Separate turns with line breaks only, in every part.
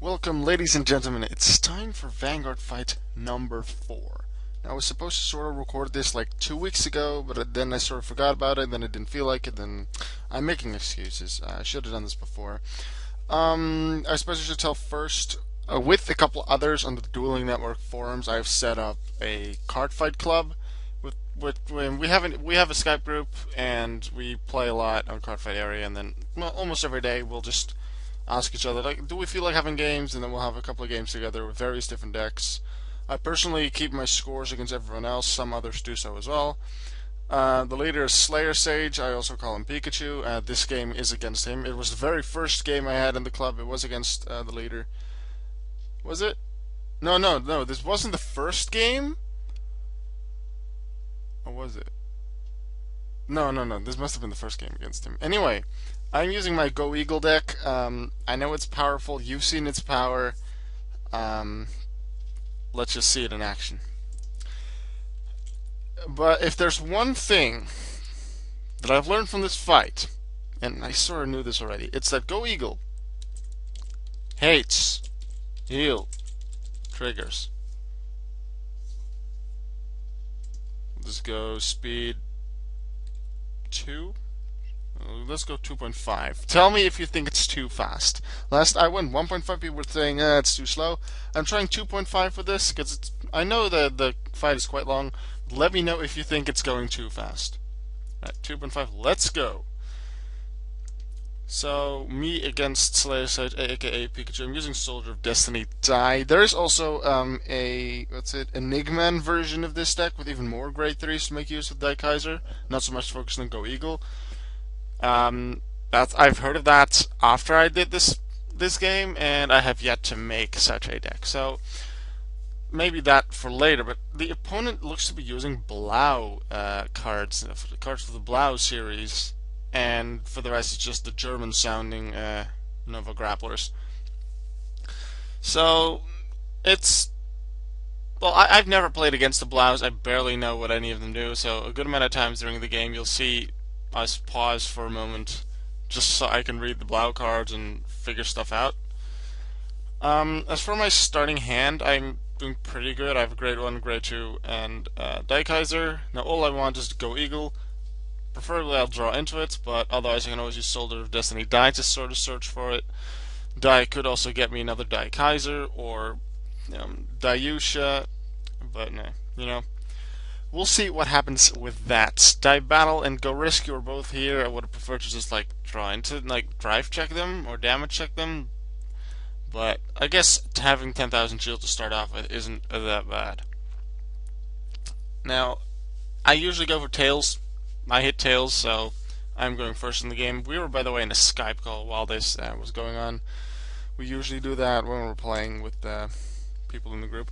Welcome, ladies and gentlemen. It's time for Vanguard fight number 4. Now, I was supposed to sort of record this like 2 weeks ago, but then I sort of forgot about it, then I didn't feel like it, then I'm making excuses. I should have done this before. I suppose I should tell first, with a couple others on the Dueling Network forums, I've set up a Cardfight club. When we have a Skype group, and we play a lot on Cardfight area, and then almost every day we'll just ask each other, like, do we feel like having games? And then we'll have a couple of games together with various different decks. I personally keep my scores against everyone else. Some others do so as well. The leader is Slayer Sage. I also call him Pikachu. This game is against him. It was the very first game I had in the club. It was against the leader. Was it? No. This wasn't the first game? Or was it? No. This must have been the first game against him. Anyway, I'm using my Goeagle deck. I know it's powerful. You've seen its power. Let's just see it in action. But if there's one thing that I've learned from this fight, and I sort of knew this already, it's that Goeagle hates heal triggers. Let's go speed 2. Let's go 2.5. Tell me if you think it's too fast. Last I went 1.5, people were saying it's too slow. I'm trying 2.5 for this because I know that the fight is quite long. Let me know if you think it's going too fast. Right, 2.5. Let's go. So me against Slayer Sage, aka Pikachu. I'm using Soldier of Destiny Die. There is also a Enigman version of this deck with even more grade 3s to make use of Daikaiser. Not so much focused on Goeagle. I've heard of that after I did this game, and I have yet to make such a deck. So maybe that for later. But the opponent looks to be using Blau cards for the Blau series, and for the rest it's just the German-sounding Nova Grapplers. So it's I've never played against the Blaus. I barely know what any of them do. So a good amount of times during the game you'll see us pause for a moment just so I can read the Blau cards and figure stuff out. As for my starting hand, I'm doing pretty good. I have a grade 1, grade 2, and Daikaiser. Now all I want is to Goeagle. Preferably I'll draw into it, but otherwise I can always use Soldier of Destiny Die to sort of search for it. Die could also get me another Daikaiser or Dayusha, but no, we'll see what happens with that. Die Battle and Go Rescue are both here. I would have preferred to just draw into drive check them or damage check them, but I guess having 10,000 shield to start off with isn't that bad. Now, I usually go for Tails. I hit Tails, so I'm going first in the game. We were, by the way, in a Skype call while this was going on. We usually do that when we're playing with people in the group.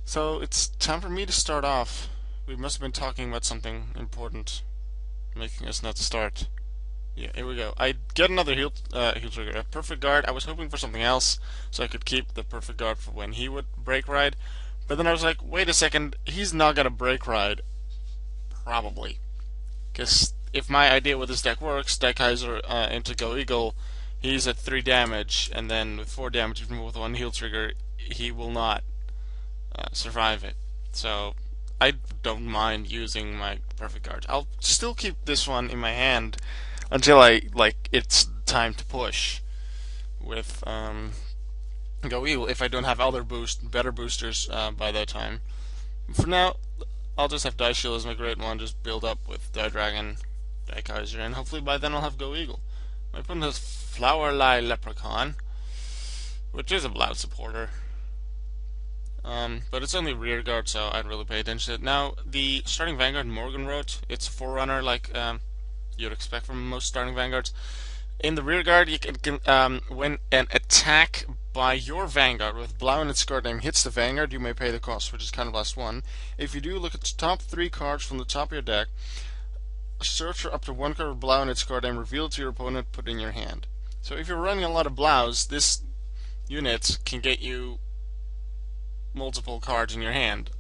So it's time for me to start off. We must have been talking about something important, making us not to start. Yeah, here we go. I get another heal trigger. A Perfect Guard. I was hoping for something else, so I could keep the Perfect Guard for when he would break ride. But then I was like, wait a second, he's not gonna break ride. Probably. Because if my idea with this deck works, Daikaiser into Goeagle, he's at 3 damage, and then with 4 damage, even with 1 heal trigger, he will not survive it. So I don't mind using my Perfect Guard. I'll still keep this one in my hand until it's time to push with Goeagle if I don't have other better boosters by that time. For now, I'll just have Die Shield as my grade 1, just build up with Die Dragon, Daikaiser, and hopefully by then I'll have Goeagle. My opponent has Flowerlie Leprechaun, which is a Blau supporter. But it's only rear guard, so I'd really pay attention to it. Now, the starting Vanguard Morgan wrote, it's a forerunner like you'd expect from most starting Vanguards. In the rear guard, you can when an attack by your Vanguard with Blau in its card name hits the Vanguard, you may pay the cost, which is kind of last one. If you do, look at the top 3 cards from the top of your deck, search for up to 1 card with Blau in its card name, reveal it to your opponent, put it in your hand. So if you're running a lot of Blaus, this unit can get you multiple cards in your hand,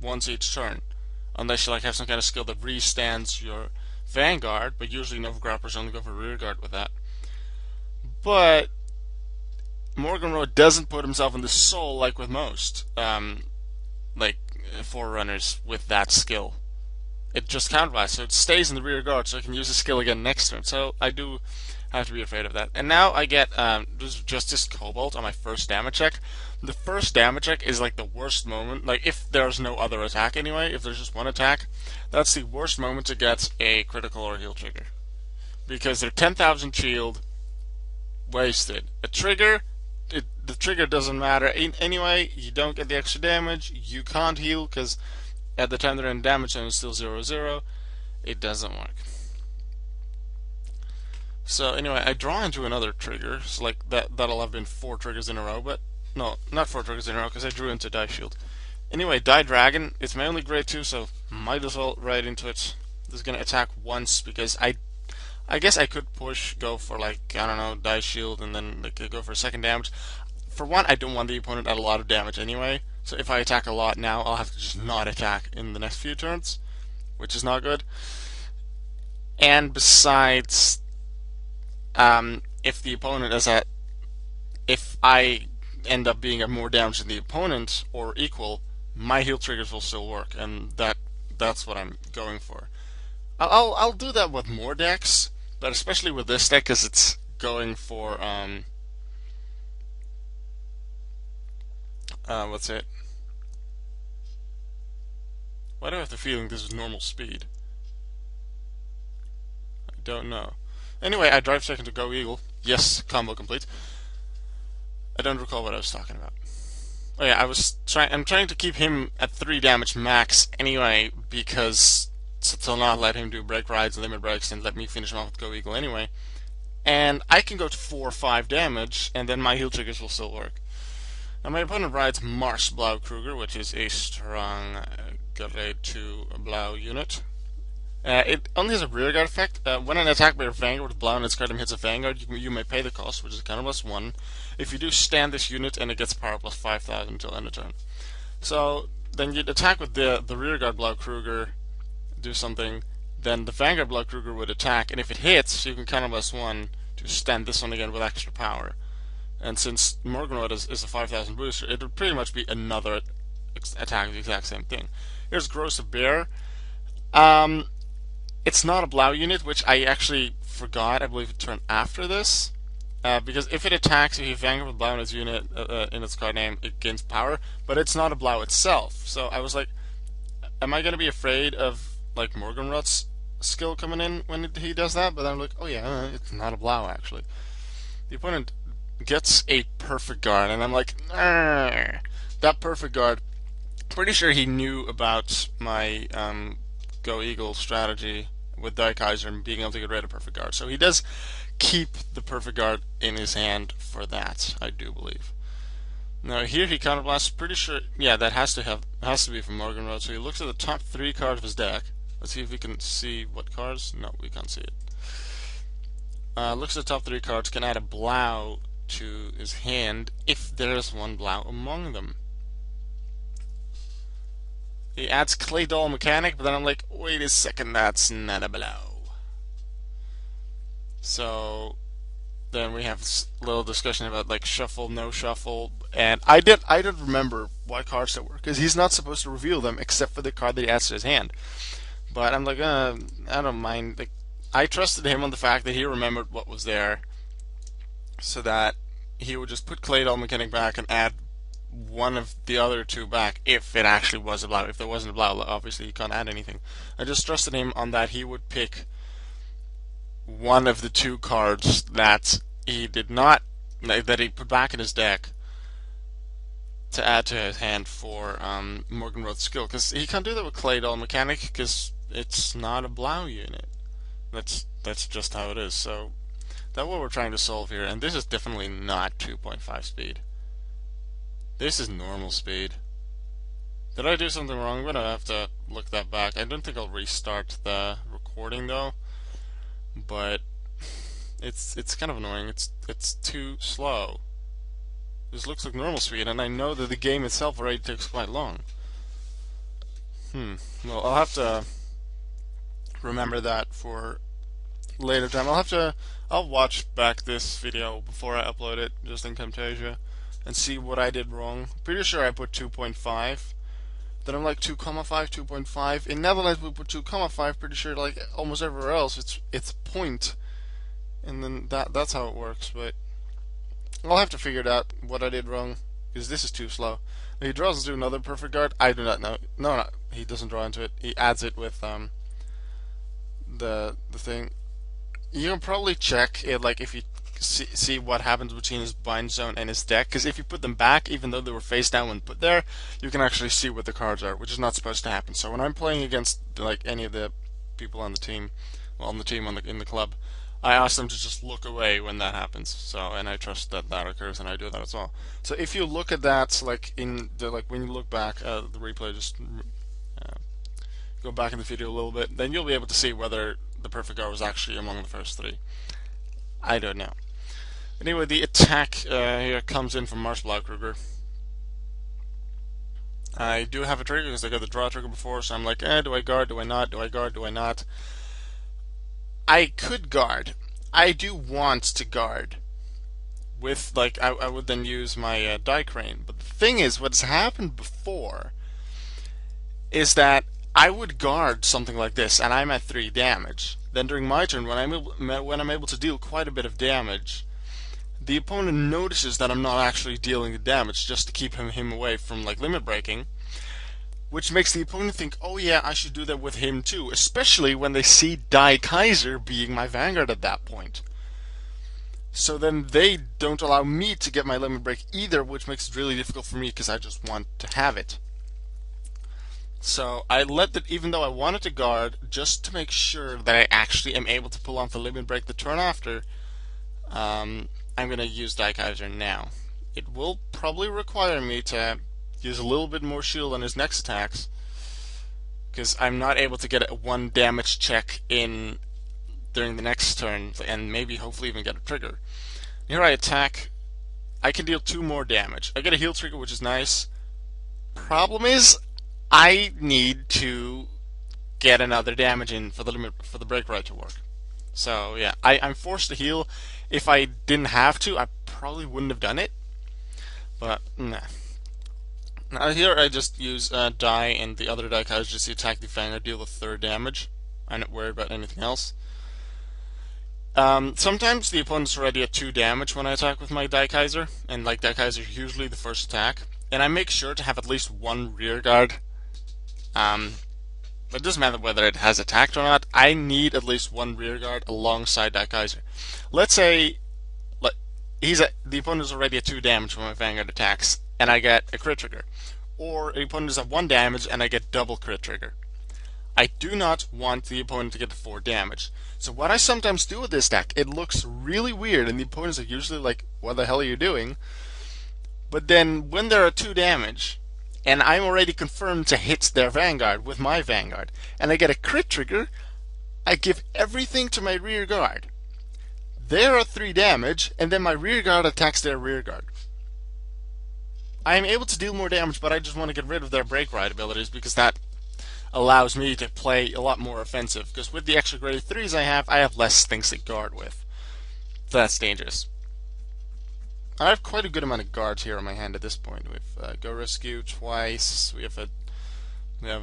once each turn, unless you have some kind of skill that restands your Vanguard, but usually Nova Grapplers only go for rear guard with that. But Morgenroth doesn't put himself in the soul like with most, like forerunners with that skill. It just counterblasts, so it stays in the rear guard, so I can use the skill again next turn. So I do have to be afraid of that. And now I get Justice Cobalt on my first damage check. The first damage check is like the worst moment. Like if there's no other attack anyway, if there's just one attack, that's the worst moment to get a critical or heal trigger, because they're 10,000 shield wasted. A trigger, the trigger doesn't matter anyway. You don't get the extra damage. You can't heal because at the time they're in damage zone, it's still 0-0. It doesn't work. So anyway, I draw into another trigger. So like that'll have been 4 triggers in a row, but no, not 4 triggers in a row because I drew into Die Shield. Anyway, Die Dragon. It's my only grade 2, so might as well right into it. This is gonna attack once because I guess I could go for like, I don't know, Die Shield and then like go for second damage. For one, I don't want the opponent at a lot of damage anyway. So if I attack a lot now, I'll have to just not attack in the next few turns, which is not good. And besides, if the opponent is if I end up being at more damage than the opponent or equal, my heal triggers will still work, and that's what I'm going for. I'll do that with more decks, but especially with this deck because it's going for what's it? Why do I have the feeling this is normal speed? I don't know. Anyway, I drive second to Goeagle. Yes, combo complete. I don't recall what I was talking about. Oh yeah, I'm trying to keep him at 3 damage max anyway, because to not let him do break rides and limit breaks and let me finish him off with Goeagle anyway. And I can go to 4 or 5 damage, and then my heal triggers will still work. Now my opponent rides Blau Kruger, which is a strong grade 2 Blau unit. It only has a rear guard effect. When an attack by your Vanguard with Blau and its card hits a Vanguard, you may pay the cost, which is counter +1. If you do, stand this unit and it gets power +5,000 until end of turn. So then you'd attack with the rear guard Blau Kruger, do something, then the Vanguard Blau Kruger would attack, and if it hits, you can counter +1 to stand this one again with extra power. And since Morgenroth is a 5,000 booster, it would pretty much be another attack of the exact same thing. Here's Gross of Bear. It's not a Blau unit, which I actually forgot. I believe it turned after this. Because if it attacks, if you Vanguard with Blau in its unit, in its card name, it gains power, but it's not a Blau itself. So I was like, am I going to be afraid of like Morgenroth's skill coming in when he does that? But then I'm like, oh yeah, it's not a Blau actually. The opponent gets a perfect guard, and I'm like, that perfect guard. Pretty sure he knew about my Goeagle strategy with Daikaiser and being able to get rid of perfect guard. So he does keep the perfect guard in his hand for that, I do believe. Now here he counterblasts. Pretty sure, yeah, that has to be from Morgenroth. So he looks at the top 3 cards of his deck. Let's see if we can see what cards. No, we can't see it. Looks at the top 3 cards. Can add a Blau to his hand if there's one Blau among them. He adds Clay Doll Mechanic, but then I'm like, wait a second, that's not a Blau. So then we have a little discussion about like shuffle, no shuffle, and I did remember what cards there were, because he's not supposed to reveal them except for the card that he adds to his hand. But I'm like, I don't mind. Like, I trusted him on the fact that he remembered what was there, so that he would just put Clay Doll Mechanic back and add one of the other 2 back if it actually was a Blau. If there wasn't a Blau, obviously you can't add anything. I just trusted him on that he would pick one of the 2 cards that he did not, that he put back in his deck to add to his hand for Morgenroth's skill, because he can't do that with Clay Doll Mechanic because it's not a Blau unit. That's just how it is. So that's what we're trying to solve here, and this is definitely not 2.5 speed. This is normal speed. Did I do something wrong? I'm gonna have to look that back. I don't think I'll restart the recording though, but it's kind of annoying. It's too slow. This looks like normal speed, and I know that the game itself already takes quite long. Well, I'll have to remember that for later time. I'll watch back this video before I upload it, just in Camtasia, and see what I did wrong. Pretty sure I put 2.5. Then I'm like 2,5, 2.5. In Netherlands we put 2,5. Pretty sure like almost everywhere else it's point, and then that's how it works. But I'll have to figure it out what I did wrong, because this is too slow. Now, he draws into another perfect guard. I do not know. No, he doesn't draw into it. He adds it with the thing. You can probably check it, like if you see what happens between his bind zone and his deck, because if you put them back, even though they were face down when put there, you can actually see what the cards are, which is not supposed to happen. So when I'm playing against like any of the people on the team, well, on the team in the club, I ask them to just look away when that happens. So, and I trust that that occurs, and I do that as well. So if you look at that, like in the when you look back at the replay, just go back in the video a little bit, then you'll be able to see whether the perfect guard was actually among the first three. I don't know. Anyway, the attack here comes in from Blau. I do have a trigger because I got the draw trigger before, so I'm like, do I guard, do I not, do I guard, do I not? I could guard. I do want to guard. With, like, I would then use my Daikaiser. But the thing is, what's happened before is that I would guard something like this, and I'm at 3 damage. Then during my turn, when I'm able to deal quite a bit of damage, the opponent notices that I'm not actually dealing the damage just to keep him away from like limit breaking, which makes the opponent think, oh yeah, I should do that with him too, especially when they see Daikaiser being my Vanguard at that point. So then they don't allow me to get my limit break either, which makes it really difficult for me because I just want to have it. So I let that, even though I wanted to guard, just to make sure that I actually am able to pull off the limit break the turn after, I'm going to use Daikaiser now. It will probably require me to use a little bit more shield on his next attacks, because I'm not able to get a 1 damage check in during the next turn, and maybe hopefully even get a trigger. Here I attack. I can deal 2 more damage. I get a heal trigger, which is nice. Problem is, I need to get another damage in for the break right to work. So yeah, I'm forced to heal. If I didn't have to, I probably wouldn't have done it. But nah. Now here I just use Die and the other Daikaiser just to attack the Vanguard, deal the 3rd damage. I'm not worried about anything else. Sometimes the opponent's already at 2 damage when I attack with my Daikaiser, and like Daikaiser is usually the first attack. And I make sure to have at least 1 rear guard. It doesn't matter whether it has attacked or not. I need at least 1 rear guard alongside Daikaiser. Let's say the opponent is already at 2 damage when my Vanguard attacks, and I get a crit trigger. Or the opponent is at 1 damage and I get double crit trigger. I do not want the opponent to get 4 damage. So what I sometimes do with this deck, it looks really weird, and the opponents are usually like, what the hell are you doing? But then when they're at 2 damage, and I'm already confirmed to hit their Vanguard with my Vanguard, and I get a crit trigger, I give everything to my rear guard. They're at 3 damage, and then my rear guard attacks their rear guard. I am able to deal more damage, but I just want to get rid of their break ride abilities, because that allows me to play a lot more offensive. Because with the extra grade 3s I have less things to guard with. So that's dangerous. I have quite a good amount of guards here on my hand at this point. We have Go Rescue twice. We have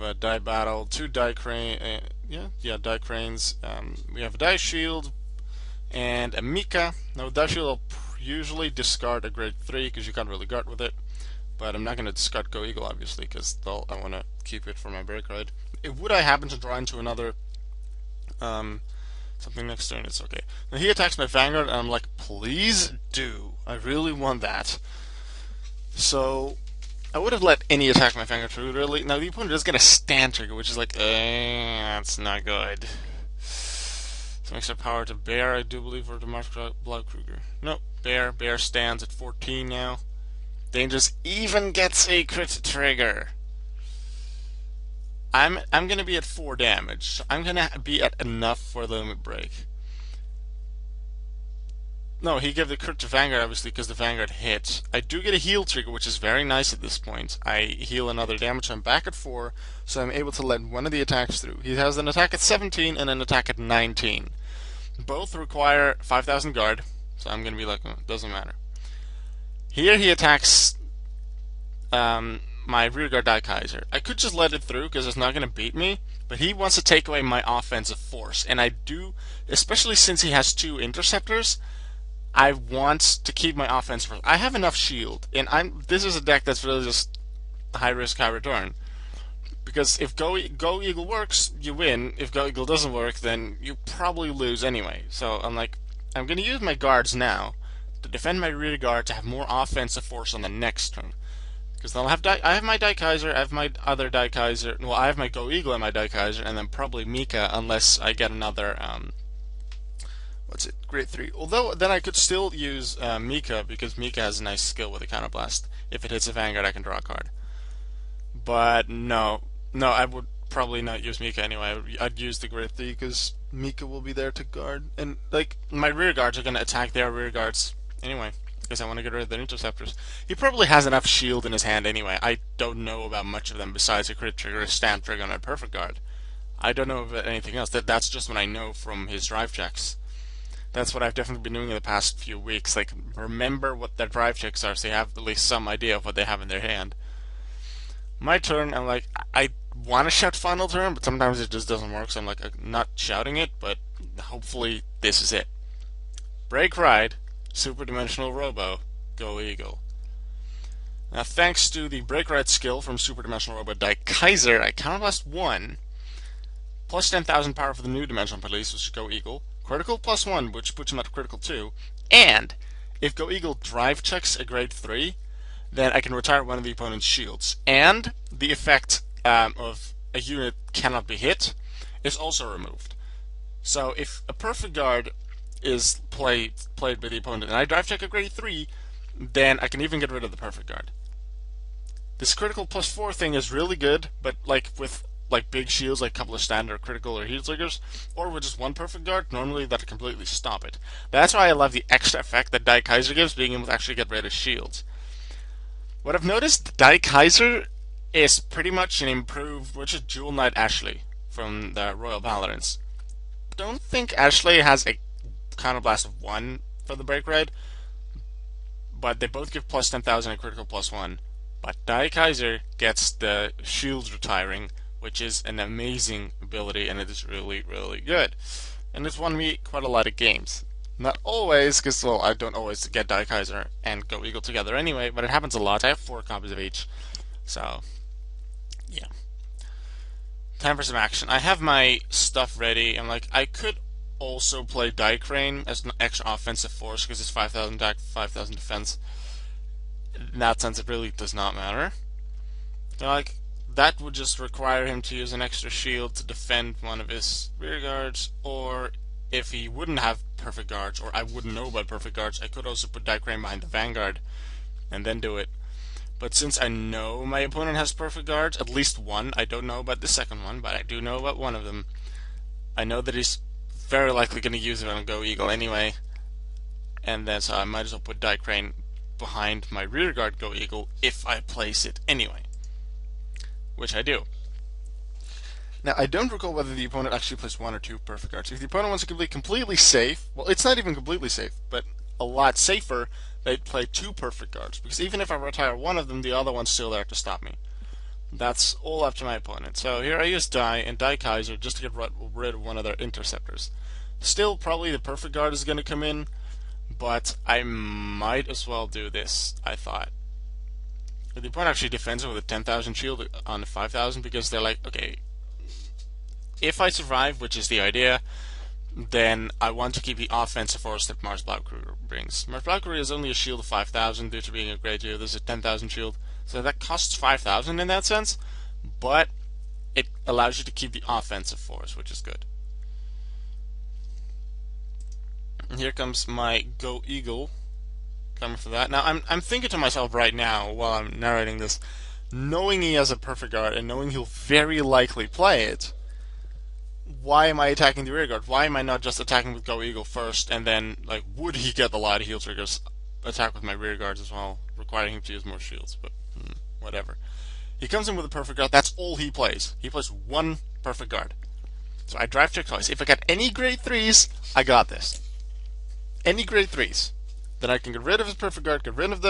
a Die Battle, 2 Die Crane, Die Cranes. We have a Die Shield and a Mika. Now, Die Shield I'll usually discard a grade 3 because you can't really guard with it. But I'm not going to discard Goeagle obviously because I want to keep it for my break ride. Would I happen to draw into another something next turn, it's okay. Now he attacks my Vanguard, and I'm like, please do. I really want that. So, I would have let any attack my Vanguard through, really. Now the opponent does get a stand trigger, which is like, that's not good. Some extra power to Bear, I do believe, or to Blau. Nope, Bear stands at 14 now. Dangerous even gets a crit trigger. I'm gonna be at 4 damage. So I'm gonna be at enough for the limit break. No, he gave the crit to Vanguard obviously because the Vanguard hit. I do get a heal trigger, which is very nice at this point. I heal another damage, so I'm back at 4, so I'm able to let one of the attacks through. He has an attack at 17 and an attack at 19. Both require 5,000 guard, so I'm gonna be like, doesn't matter. Here he attacks my rearguard Daikaiser. I could just let it through because it's not gonna beat me, but he wants to take away my offensive force, and I do, especially since he has two interceptors. I want to keep my offense first. I have enough shield, and this is a deck that's really just high risk, high return. Because if Go Eagle works, you win. If Go Eagle doesn't work, then you probably lose anyway. So I'm like, I'm going to use my guards now to defend my rear guard to have more offensive force on the next turn. Because I have my Daikaiser, I have my other Daikaiser. Well, I have my Go Eagle and my Daikaiser, and then probably Mika, unless I get another what's it? Grade 3. Although, then I could still use Mika, because Mika has a nice skill with a counterblast. If it hits a Vanguard, I can draw a card. But no, I would probably not use Mika anyway. I'd use the grade 3, because Mika will be there to guard. And, like, my rear guards are going to attack their rear guards anyway, because I want to get rid of their interceptors. He probably has enough shield in his hand anyway. I don't know about much of them besides a crit trigger, a stamp trigger, and a perfect guard. I don't know about anything else. That's just what I know from his drive checks. That's what I've definitely been doing in the past few weeks. Like, remember what their drive checks are, so you have at least some idea of what they have in their hand. My turn, I'm like, I want to shout final turn, but sometimes it just doesn't work, so I'm like, I'm not shouting it, but hopefully this is it. Break Ride, Super Dimensional Robo, Go Eagle. Now, thanks to the Break Ride skill from Super Dimensional Robo Daikaiser, I counterblast 1, plus 10,000 power for the new Dimensional Police, which is Go Eagle. Critical plus 1, which puts him at critical 2. And if Go Eagle drive checks a grade 3, then I can retire one of the opponent's shields. And the effect of a unit cannot be hit is also removed. So if a perfect guard is played by the opponent and I drive check a grade 3, then I can even get rid of the perfect guard. This critical plus 4 thing is really good, but like with big shields, like a couple of standard critical or heal triggers, or with just one perfect guard, normally that completely stop it. That's why I love the extra effect that Daikaiser gives, being able to actually get rid of shields. What I've noticed, Daikaiser is pretty much an improved, which is Jewel Knight Ashley from the Royal Paladins. Don't think Ashley has a counterblast of 1 for the break ride, but they both give plus 10,000 and critical plus 1. But Daikaiser gets the shields retiring, which is an amazing ability, and it is really, really good. And it's won me quite a lot of games. Not always, because, well, I don't always get Daikaiser and Go Eagle together anyway, but it happens a lot. I have 4 copies of each. So, yeah. Time for some action. I have my stuff ready. I'm like, I could also play Daikrane as an extra offensive force, because it's 5,000 attack, 5,000 defense. In that sense, it really does not matter. Like, that would just require him to use an extra shield to defend one of his rear guards, or if he wouldn't have perfect guards, or I wouldn't know about perfect guards, I could also put Daikrane behind the Vanguard and then do it. But since I know my opponent has perfect guards, at least one, I don't know about the second one, but I do know about one of them. I know that he's very likely going to use it on Go Eagle anyway, and then so I might as well put Daikrane behind my rear guard Go Eagle if I place it anyway. Which I do. Now, I don't recall whether the opponent actually plays 1 or 2 perfect guards. If the opponent wants to be completely safe, well, it's not even completely safe, but a lot safer, they'd play 2 perfect guards. Because even if I retire one of them, the other one's still there to stop me. That's all up to my opponent. So here I use Dai and Daikaiser just to get rid of one of their interceptors. Still, probably the perfect guard is going to come in, but I might as well do this, I thought. The opponent actually defends it with a 10,000 shield on 5,000, because they're like, okay, if I survive, which is the idea, then I want to keep the offensive force that Mars Blau brings. Mars Blau is only a shield of 5,000 due to being a grade 2. This is a 10,000 shield, so that costs 5,000 in that sense, but it allows you to keep the offensive force, which is good. And here comes my Go Eagle. Coming for that. Now, I'm thinking to myself right now, while I'm narrating this, knowing he has a perfect guard and knowing he'll very likely play it, why am I attacking the rear guard? Why am I not just attacking with Go Eagle first, and then, like, would he get a lot of heal triggers, attack with my rear guards as well, requiring him to use more shields, but whatever. He comes in with a perfect guard, that's all he plays. He plays 1 perfect guard. So I drive check twice. If I got any grade 3s, I got this. Any grade 3s. Then I can get rid of his perfect guard, get rid of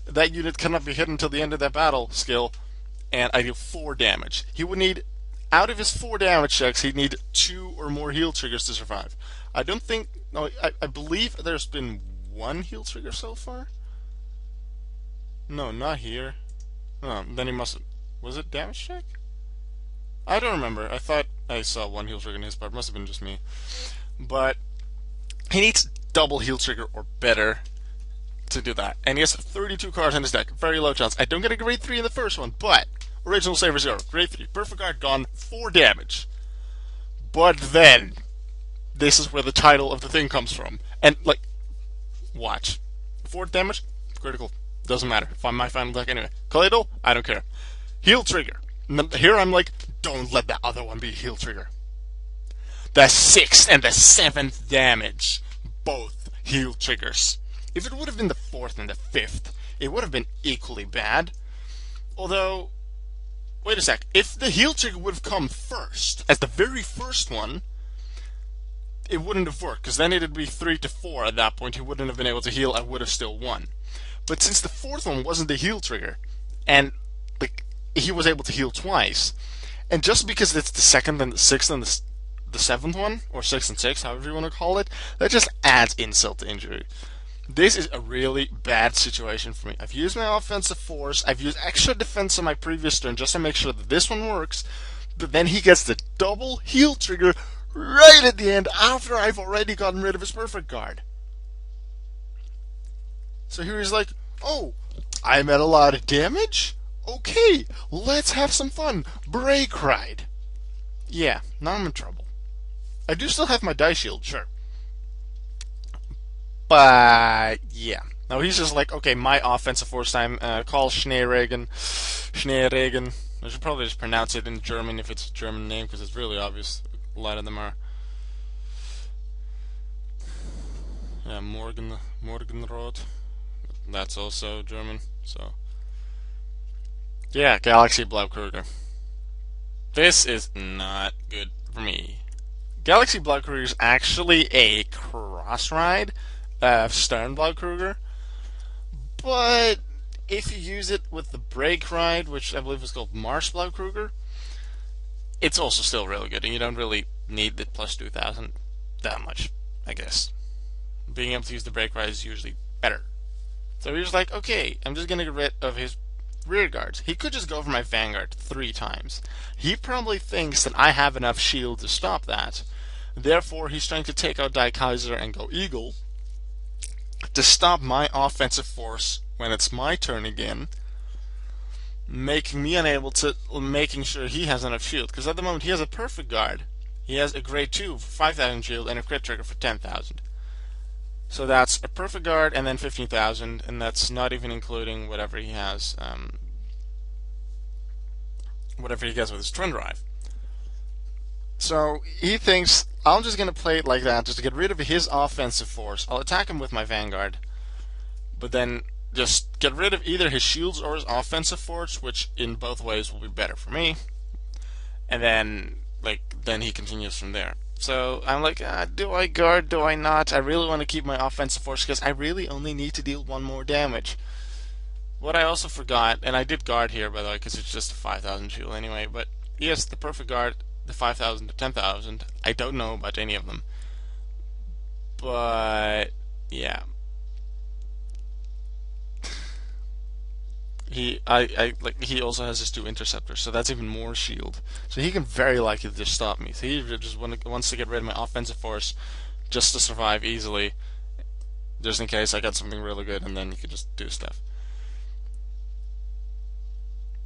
that unit cannot be hit until the end of that battle skill, and I deal 4 damage. He would need, out of his 4 damage checks, he'd need 2 or more heal triggers to survive. I don't think, no, I believe there's been 1 heal trigger so far? No, not here. Oh, then he must, was it damage check? I don't remember. I thought I saw 1 heal trigger in his part. Must have been just me. But he needs double heal trigger or better to do that. And he has 32 cards in his deck. Very low chance. I don't get a grade 3 in the first one, but original saver 0. Grade 3. Perfect guard gone. 4 damage. But then, this is where the title of the thing comes from. And, like, watch. 4 damage, critical. Doesn't matter. Find my final deck anyway. Colloidal, I don't care. Heal trigger. Here I'm like, don't let that other one be heal trigger. The 6th and the 7th damage. Both heal triggers. If it would have been the 4th and the 5th, it would have been equally bad. Although, wait a sec. If the heal trigger would have come first, as the very first one, it wouldn't have worked, because then it'd be 3 to 4 at that point. He wouldn't have been able to heal. I would have still won. But since the 4th one wasn't the heal trigger, and like he was able to heal twice, and just because it's the 2nd and the 6th and the 7th one, or 6 and 6, however you want to call it, that just adds insult to injury. This is a really bad situation for me. I've used my offensive force, I've used extra defense on my previous turn just to make sure that this one works, but then he gets the double heal trigger right at the end after I've already gotten rid of his perfect guard. So here he's like, oh, I'm at a lot of damage? Okay, let's have some fun. Break ride. Yeah, now I'm in trouble. I do still have my die shield, sure. But, yeah. Now he's just like, okay, my offensive force time, call Schneeregen. Schneeregen. I should probably just pronounce it in German if it's a German name, because it's really obvious. A lot of them are. Yeah, Morgenrot. That's also German, so. Yeah, Galaxy+Goeagle. This is not good for me. Galaxy+Goeagle is actually a cross-ride of Stern+Goeagle, but if you use it with the brake ride, which I believe is called Mars+Goeagle, it's also still really good, and you don't really need the plus 2000 that much, I guess. Being able to use the brake ride is usually better. So he was like, okay, I'm just going to get rid of his rear guards. He could just go for my Vanguard 3 times. He probably thinks that I have enough shield to stop that. Therefore, he's trying to take out Daikaiser and Goeagle to stop my offensive force when it's my turn again, making me unable to, making sure he has enough shield. Because at the moment, he has a perfect guard. He has a grade 2 for 5,000 shield and a crit trigger for 10,000. So that's a perfect guard and then 15,000, and that's not even including whatever he has, whatever he gets with his twin drive. So he thinks, I'm just going to play it like that, just to get rid of his offensive force. I'll attack him with my Vanguard, but then just get rid of either his shields or his offensive force, which in both ways will be better for me. And then, then he continues from there. So I'm like, do I guard, do I not? I really want to keep my offensive force because I really only need to deal 1 more damage. What I also forgot, and I did guard here by the way because it's just a 5,000 shield anyway, but yes, the perfect guard, the 5,000 to 10,000, I don't know about any of them. But, yeah. He also has his 2 interceptors, so that's even more shield. So he can very likely just stop me. So he just wants to get rid of my offensive force just to survive easily, just in case I got something really good, and then he could just do stuff.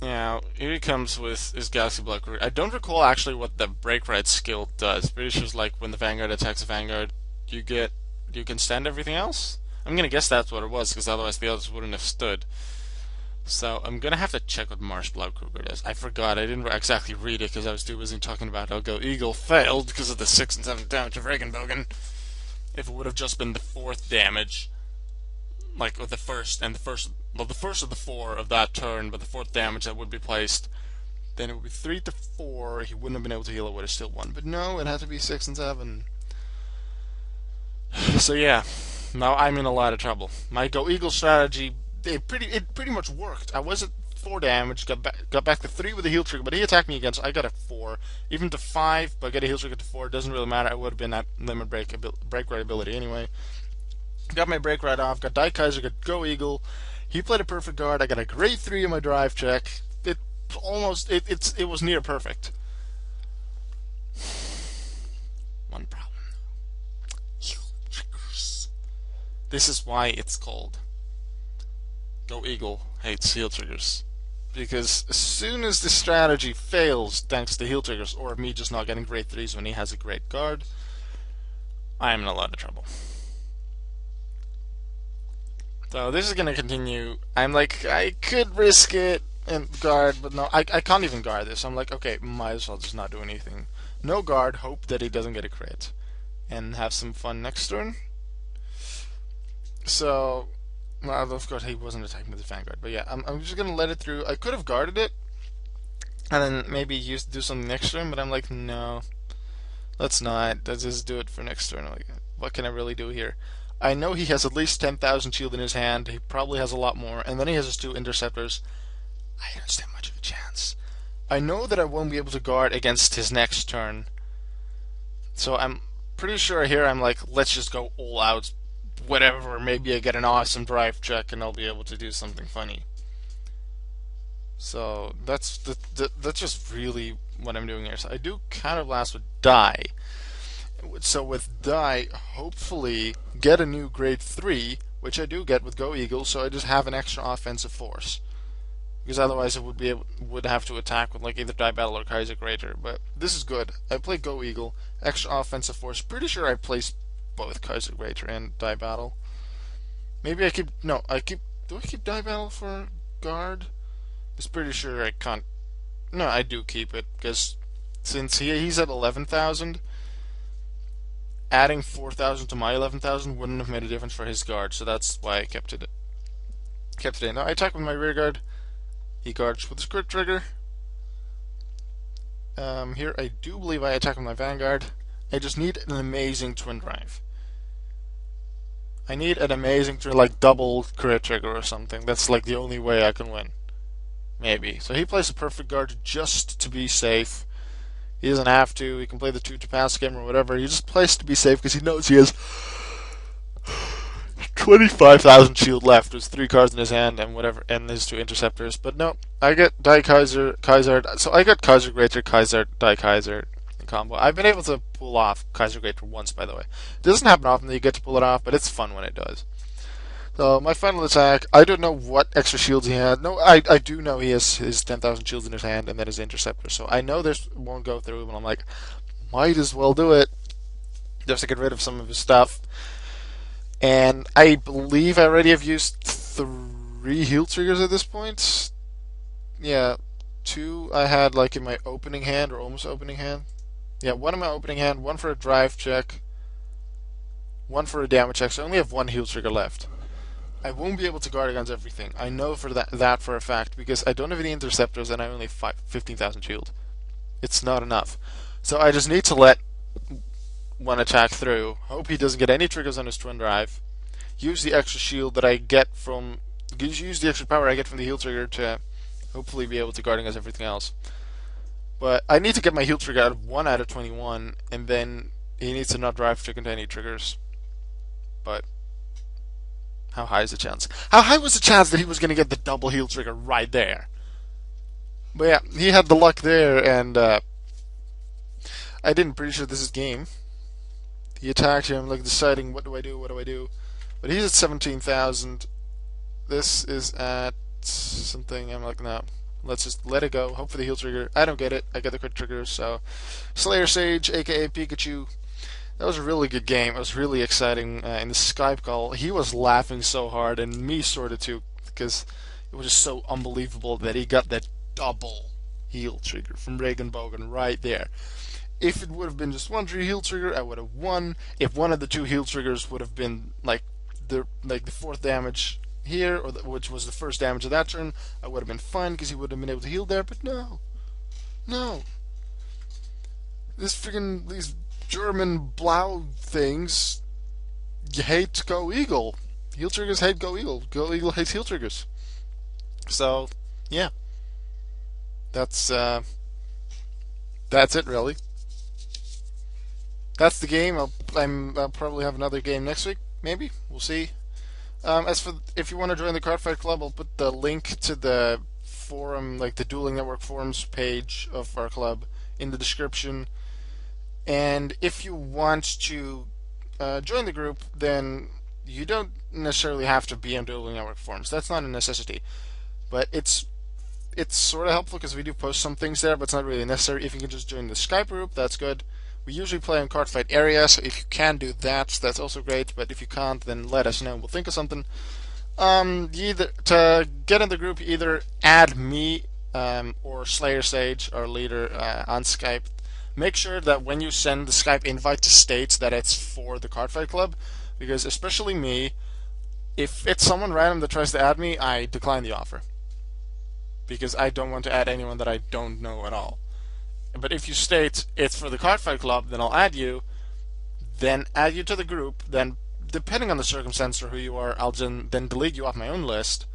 Now, here he comes with his Galaxy+Goeagle. I don't recall actually what the brake ride skill does. Pretty sure it's like when the Vanguard attacks a Vanguard, you can stand everything else? I'm gonna guess that's what it was, because otherwise the others wouldn't have stood. So I'm gonna have to check what Mars+Goeagle does. I forgot. I didn't exactly read it because I was too busy talking about how Goeagle failed because of the 6 and 7 damage of Regenbogen. If it would have just been the 4th damage, like with the first of the 4 of that turn, but the 4th damage that would be placed Then it would be 3 to 4. He wouldn't have been able to heal. It would have still won. But no, it had to be 6 and 7. So yeah, now I'm in a lot of trouble. My Go Eagle strategy, it pretty much worked. I was at 4 damage, got back to 3 with a heal trigger, but he attacked me again, so I got a 4. Even to 5, but I got a heal trigger to 4. It doesn't really matter. I would have been at limit break right ability anyway. Got my break right off. Got Daikaiser. Got Go Eagle. He played a perfect guard. I got a grade 3 in my drive check. It was near perfect. One problem. Heal triggers. This is why it's called Go Eagle hates heal triggers. Because as soon as the strategy fails thanks to heal triggers, or me just not getting grade 3s when he has a great guard, I am in a lot of trouble. So this is going to continue. I'm like, I could risk it and guard, but no, I can't even guard this. I'm like, okay, might as well just not do anything. No guard, hope that he doesn't get a crit. And have some fun next turn. So, well, of course he wasn't attacking with the Vanguard, but yeah, I'm just gonna let it through. I could have guarded it, and then maybe do something next turn, but I'm like, no, let's not. Let's just do it for next turn. I'm like, what can I really do here? I know he has at least 10,000 shield in his hand. He probably has a lot more, and then he has his 2 interceptors. I don't stand much of a chance. I know that I won't be able to guard against his next turn, so I'm pretty sure here I'm like, let's just go all out, whatever. Maybe I get an awesome drive check and I'll be able to do something funny. So that's just really what I'm doing here. So I do counterblast with die. So with die, hopefully get a new grade 3, which I do get with Go Eagle. So I just have an extra offensive force. Because otherwise it would have to attack with like either Die Battle or Kaiser Greater. But this is good. I play Go Eagle, extra offensive force. Pretty sure I place both Kaiser Greater and Die Battle. Maybe I keep do I keep Die Battle for guard? It's pretty sure I can't. No, I do keep it because since he's at 11,000, adding 4,000 to my 11,000 wouldn't have made a difference for his guard. So that's why I kept it in. Now I attack with my rear guard. He guards with his crit trigger. Here I do believe I attack with my Vanguard. I just need an amazing twin drive. I need an amazing like double crit trigger or something. That's like the only way I can win. Maybe. So he plays a perfect guard just to be safe. He doesn't have to. He can play the 2 to pass game or whatever. He just plays to be safe because he knows he has 25,000 shield left with 3 cards in his hand and whatever, and his 2 interceptors. But no, I get Kaiser. So I got Kaiser Greater, Kaiser, Daikaiser combo. I've been able to pull off Kaiser Greater once, by the way. It doesn't happen often that you get to pull it off, but it's fun when it does. So my final attack, I don't know what extra shields he had. No, I do know he has his 10,000 shields in his hand and then his interceptor. So I know this won't go through, but I'm like, might as well do it just to get rid of some of his stuff. And I believe I already have used 3 heal triggers at this point. Yeah, 2 I had like in my opening hand or almost opening hand. Yeah, 1 in my opening hand, 1 for a drive check, 1 for a damage check. So I only have 1 heal trigger left. I won't be able to guard against everything. I know for that for a fact because I don't have any interceptors and I only have 15,000 shield. It's not enough. So I just need to let 1 attack through. Hope he doesn't get any triggers on his twin drive. Use the extra shield that I get from. Use the extra power I get from the heal trigger to hopefully be able to guard against everything else. But I need to get my heal trigger out of 1 out of 21, and then he needs to not drive check into any triggers. But how high is the chance? How high was the chance that he was going to get the double heal trigger right there? But yeah, he had the luck there, and I didn't. Pretty sure this is game. He attacked him, like deciding what do I do. But he's at 17,000. This is at something. I'm like, no, let's just let it go. Hope for the heal trigger. I don't get it. I get the crit trigger. So, Slayer Sage, aka Pikachu. That was a really good game. It was really exciting. In the Skype call, he was laughing so hard, and me sort of too, because it was just so unbelievable that he got that double heal trigger from Regenbogen right there. If it would have been just 1 heal trigger, I would have won. If one of the 2 heal triggers would have been like the 4th damage here, which was the first damage of that turn, I would have been fine because he would have been able to heal there. But no, No. These German Blau things hate Goeagle. Heel triggers hate Goeagle. Goeagle hates heel triggers. So, yeah. That's that's it really. That's the game. I'll probably have another game next week. Maybe we'll see. As for if you want to join the Cardfight Club, I'll put the link to the forum, like the Dueling Network forums page of our club, in the description. And if you want to join the group, then you don't necessarily have to be on Dueling Network forums. That's not a necessity, but it's sort of helpful because we do post some things there, but it's not really necessary. If you can just join the Skype group, that's good. We usually play in Cardfight area, so if you can do that, that's also great. But if you can't, then let us know. We'll think of something. Either to get in the group, either add me or Slayer Sage, our leader, on Skype. Make sure that when you send the Skype invite to state that it's for the Cardfight Club, because especially me, if it's someone random that tries to add me, I decline the offer. Because I don't want to add anyone that I don't know at all. But if you state it's for the Cardfight Club, then I'll add you, then add you to the group, then depending on the circumstance or who you are, I'll then delete you off my own list,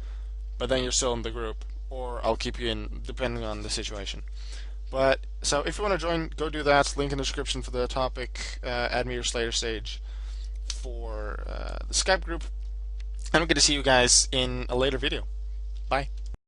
but then you're still in the group, or I'll keep you in depending on the situation. But so if you want to join, go do that. Link in the description for the topic. Add me or Slayer Sage for the Skype group. And I'm going to see you guys in a later video. Bye.